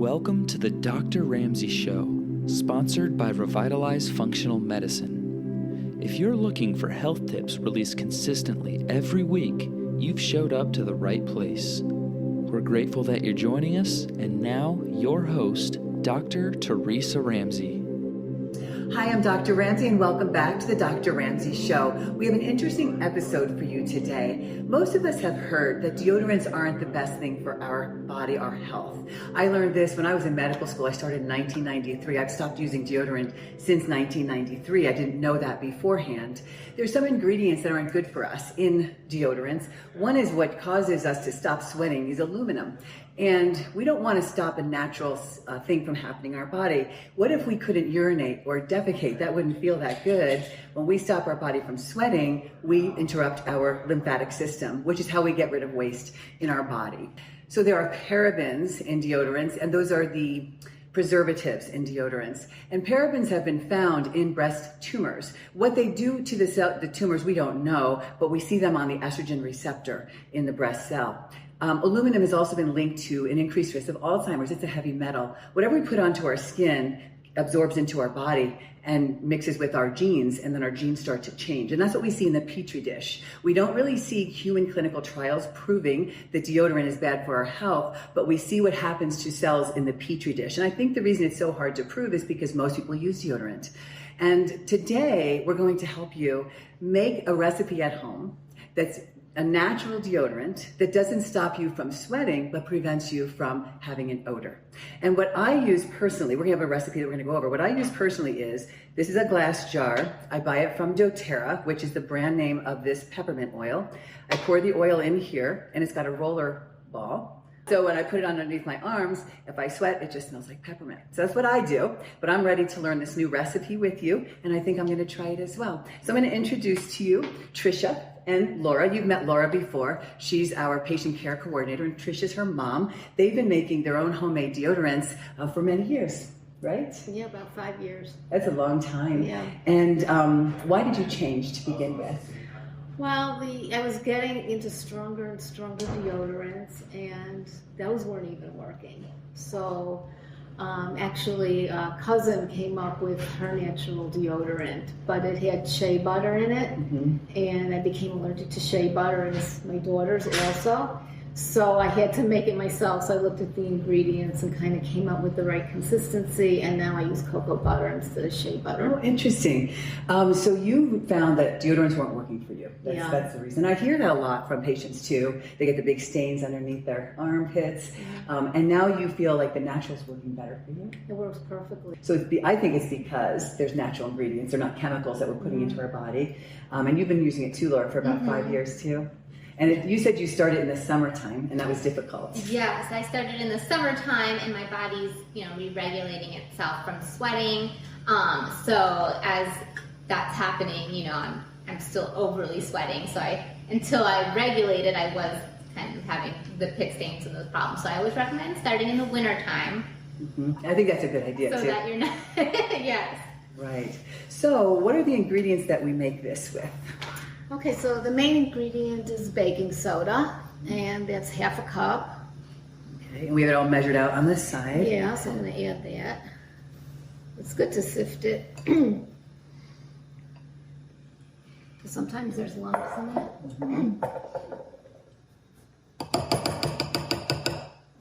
Welcome to the Dr. Ramsey Show, sponsored by Revitalize Functional Medicine. If you're looking for health tips released consistently every week, you've showed up to the right place. We're grateful that you're joining us, and now your host, Dr. Trisha Ramsey. Hi, I'm Dr. Ramsey, and welcome back to the Dr. Ramsey Show. We have an interesting episode for you today. Most of us have heard that deodorants aren't the best thing for our body, our health. I learned this when I was in medical school. I started in 1993. I've stopped using deodorant since 1993. I didn't know that beforehand. There's some ingredients that aren't good for us in deodorants. One is what causes us to stop sweating is aluminum. And we don't want to stop a natural thing from happening in our body. What if we couldn't urinate or defecate? That wouldn't feel that good. When we stop our body from sweating, we interrupt our lymphatic system, which is how we get rid of waste in our body. So there are parabens in deodorants, and those are the preservatives in deodorants. And parabens have been found in breast tumors. What they do to the tumors, we don't know, but we see them on the estrogen receptor in the breast cell. Aluminum has also been linked to an increased risk of Alzheimer's. It's a heavy metal. Whatever we put onto our skin absorbs into our body and mixes with our genes, and then our genes start to change. And that's what we see in the Petri dish. We don't really see human clinical trials proving that deodorant is bad for our health, but we see what happens to cells in the Petri dish. And I think the reason it's so hard to prove is because most people use deodorant. And today, we're going to help you make a recipe at home that's a natural deodorant that doesn't stop you from sweating, but prevents you from having an odor. And what I use personally, we're gonna have a recipe that we're gonna go over. What I use personally is, this is a glass jar. I buy it from doTERRA, which is the brand name of this peppermint oil. I pour the oil in here, and it's got a roller ball. So when I put it underneath my arms, if I sweat, it just smells like peppermint. So that's what I do, but I'm ready to learn this new recipe with you, and I think I'm gonna try it as well. So I'm gonna introduce to you Trisha and Laura. You've met Laura before. She's our patient care coordinator, and Trish is her mom. They've been making their own homemade deodorants for many years, right? Yeah, about 5 years. That's a long time. Yeah. And why did you change to begin with? Well, I was getting into stronger and stronger deodorants, and those weren't even working. So actually, a cousin came up with her natural deodorant, but it had shea butter in it, and I became allergic to shea butter, and my daughters also. So I had to make it myself. So I looked at the ingredients and kind of came up with the right consistency, and now I use cocoa butter instead of shea butter. Oh, interesting. So you found that deodorants weren't working for you. That's the reason. I hear that a lot from patients too. They get the big stains underneath their armpits, and now you feel like the natural's working better for you. It works perfectly. So I think it's because there's natural ingredients. They're not chemicals that we're putting into our body. And you've been using it too, Laura, for about 5 years too. And you said you started in the summertime, and that was difficult. Yes, I started in the summertime, and my body's, re-regulating itself from sweating. So as that's happening, I'm still overly sweating. So until I regulated, I was kind of having the pit stains and those problems. So I always recommend starting in the wintertime. I think that's a good idea so too. So that you're not, yes. Right. So what are the ingredients that we make this with? Okay, so the main ingredient is baking soda, and that's half a cup. Okay, and we have it all measured out on this side. Yeah, so I'm going to add that. It's good to sift it. Sometimes there's lumps in it.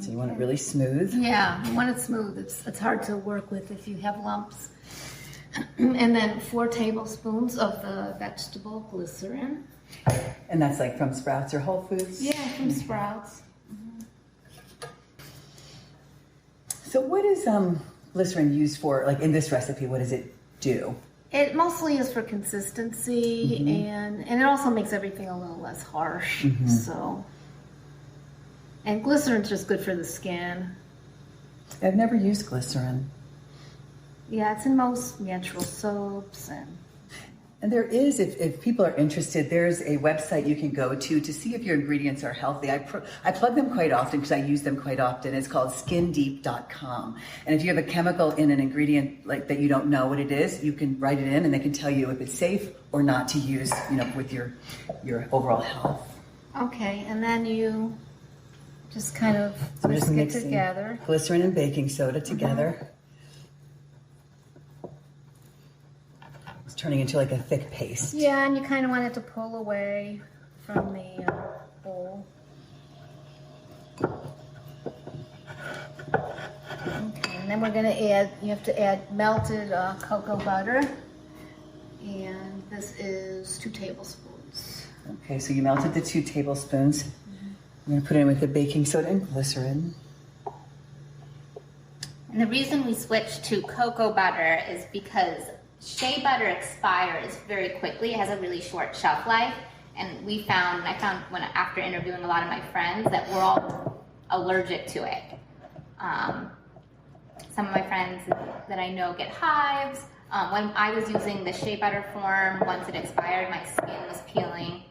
So you want it really smooth? Yeah, you want it smooth. It's hard to work with if you have lumps. And then 4 tablespoons of the vegetable glycerin. And that's like from Sprouts or Whole Foods? Yeah, from Sprouts. So what is glycerin used for, like in this recipe, what does it do? It mostly is for consistency, and it also makes everything a little less harsh. So, and glycerin's just good for the skin. I've never used glycerin. Yeah, it's in most natural soaps. And there is, if people are interested, there's a website you can go to see if your ingredients are healthy. I plug them quite often because I use them quite often. It's called skindeep.com. And if you have a chemical in an ingredient like that you don't know what it is, you can write it in and they can tell you if it's safe or not to use, with your overall health. Okay, and then you just kind of So we're whisk just it mixing together. glycerin and baking soda together. It's turning into like a thick paste. Yeah, and you kind of want it to pull away from the bowl. Okay, and then we're going to add, you have to add melted cocoa butter. And this is 2 tablespoons. Okay, so you melted the 2 tablespoons. I'm going to put it in with the baking soda and glycerin. And the reason we switched to cocoa butter is because shea butter expires very quickly. It has a really short shelf life. And I found when after interviewing a lot of my friends that we're all allergic to it. Some of my friends that I know get hives. When I was using the shea butter form, once it expired, my skin was peeling.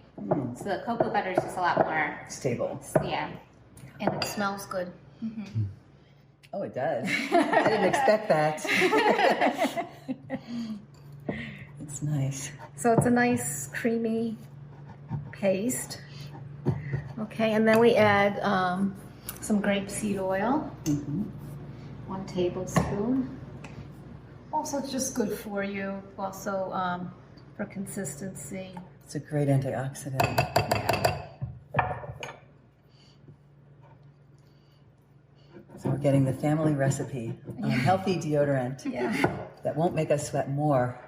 So the cocoa butter is just a lot more stable. Yeah. And it smells good. Mm-hmm. Oh, it does. I didn't expect that. It's nice. So it's a nice creamy paste. Okay, and then we add some grapeseed oil. 1 tablespoon. Also, it's just good for you. Also, for consistency. It's a great antioxidant. Yeah. So we're getting the family recipe on healthy deodorant that won't make us sweat more,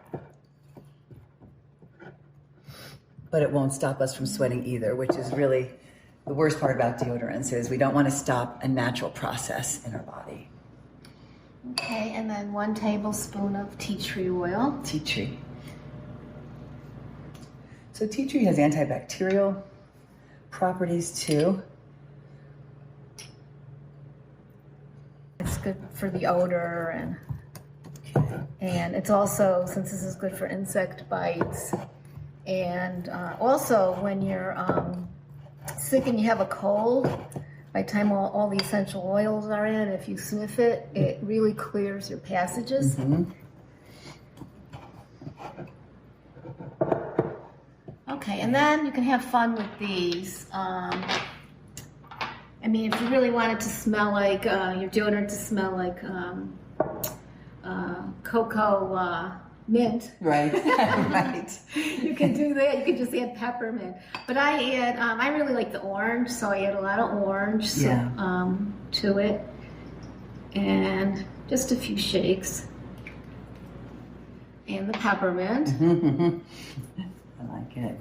but it won't stop us from sweating either, which is really the worst part about deodorants is we don't want to stop a natural process in our body. Okay, and then 1 tablespoon of tea tree oil. Tea tree. So tea tree has antibacterial properties too. It's good for the odor and it's also, since this is good for insect bites, and also when you're sick and you have a cold, by the time all the essential oils are in, if you sniff it, it really clears your passages. Okay, and then you can have fun with these. I mean, if you really want it to smell like, your deodorant to smell like cocoa mint. Right, right. You can do that. You can just add peppermint. But I really like the orange, so I add a lot of orange to it. And just a few shakes. And the peppermint. I like it.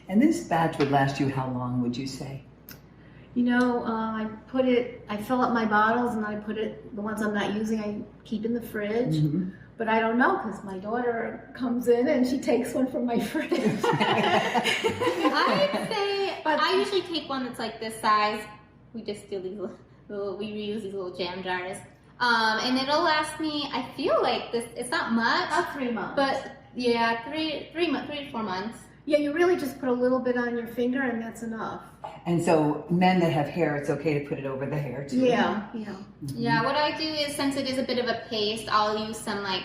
And this batch would last you how long, would you say? You know, I fill up my bottles and I put it, the ones I'm not using, I keep in the fridge. But I don't know, because my daughter comes in and she takes one from my fridge. I would say, I usually take one that's like this size. We just do these we reuse these little jam jars. And it'll last me, I feel like this, it's not much. About 3 months. But yeah, 3 to 4 months. Yeah, you really just put a little bit on your finger and that's enough. And so men that have hair, it's okay to put it over the hair too. Yeah. Yeah, what I do is, since it is a bit of a paste, I'll use some like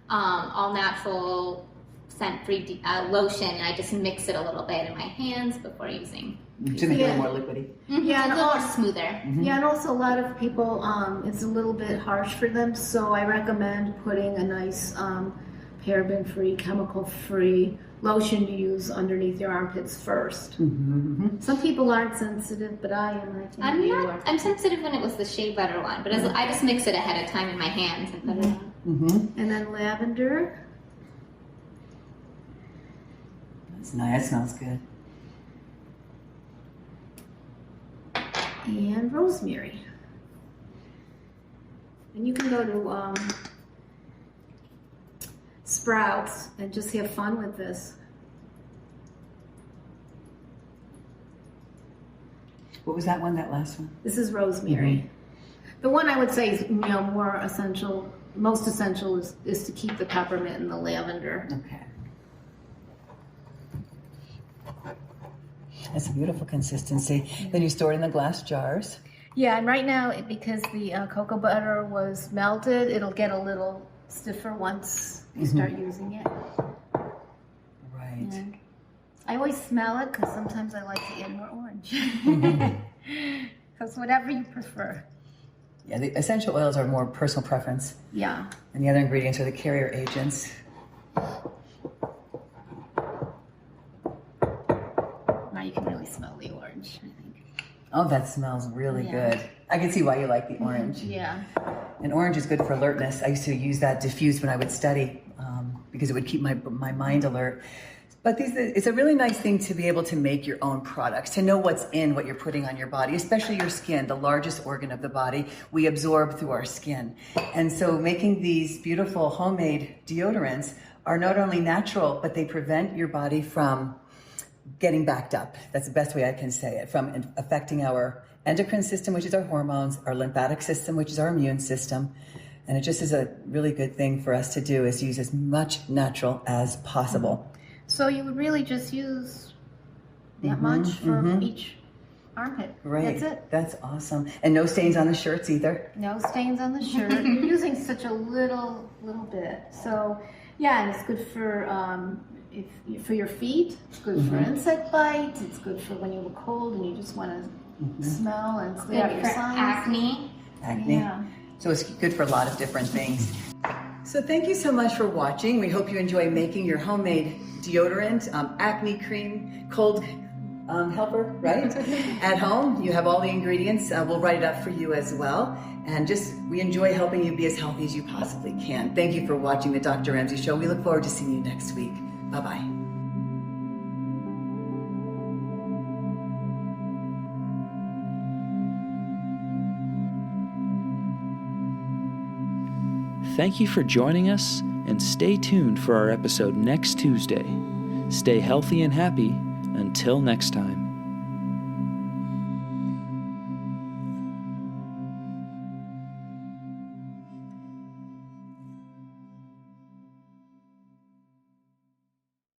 all natural scent-free lotion, and I just mix it a little bit in my hands before using. To make it a little more liquidy. Yeah, it's a little more smoother. Yeah, and also a lot of people, it's a little bit harsh for them, so I recommend putting a nice paraben-free, chemical-free lotion to use underneath your armpits first. Some people aren't sensitive, but I am. I'm sensitive when it was the shea butter one, but I just mix it ahead of time in my hands and put it on. And then lavender. That's nice. That smells good. And rosemary. And you can go to Sprouts and just have fun with this. What was that one, that last one? This is rosemary. The one I would say is more essential, most essential is to keep the peppermint and the lavender. Okay. That's a beautiful consistency. Then you store it in the glass jars. Yeah, and right now, because the cocoa butter was melted, it'll get a little stiffer once you start using it. Right. And I always smell it because sometimes I like to add more orange. Because whatever you prefer. Yeah, the essential oils are more personal preference. Yeah. And the other ingredients are the carrier agents. Now you can really smell the orange, I think. Oh, that smells really Yeah. good. I can see why you like the orange. Yeah. And orange is good for alertness. I used to use that diffused when I would study because it would keep my mind alert. But it's a really nice thing to be able to make your own products, to know what's in what you're putting on your body, especially your skin, the largest organ of the body we absorb through our skin. And so making these beautiful homemade deodorants are not only natural, but they prevent your body from getting backed up. That's the best way I can say it, from affecting our endocrine system, which is our hormones, our lymphatic system, which is our immune system. And it just is a really good thing for us to do, is use as much natural as possible. So you would really just use that much for each armpit. Right. That's it. That's awesome. And no stains on the shirts either. No stains on the shirt. You're using such a little bit. So yeah, and it's good for for your feet. It's good for insect bites. It's good for when you look cold and you just want to smell and clear out Good your for sinus. acne. Acne. Yeah. So it's good for a lot of different things. So thank you so much for watching. We hope you enjoy making your homemade deodorant, acne cream, cold helper, right? At home. You have all the ingredients. We'll write it up for you as well. And we enjoy helping you be as healthy as you possibly can. Thank you for watching the Dr. Ramsey Show. We look forward to seeing you next week. Bye-bye. Thank you for joining us, and stay tuned for our episode next Tuesday. Stay healthy and happy. Until next time.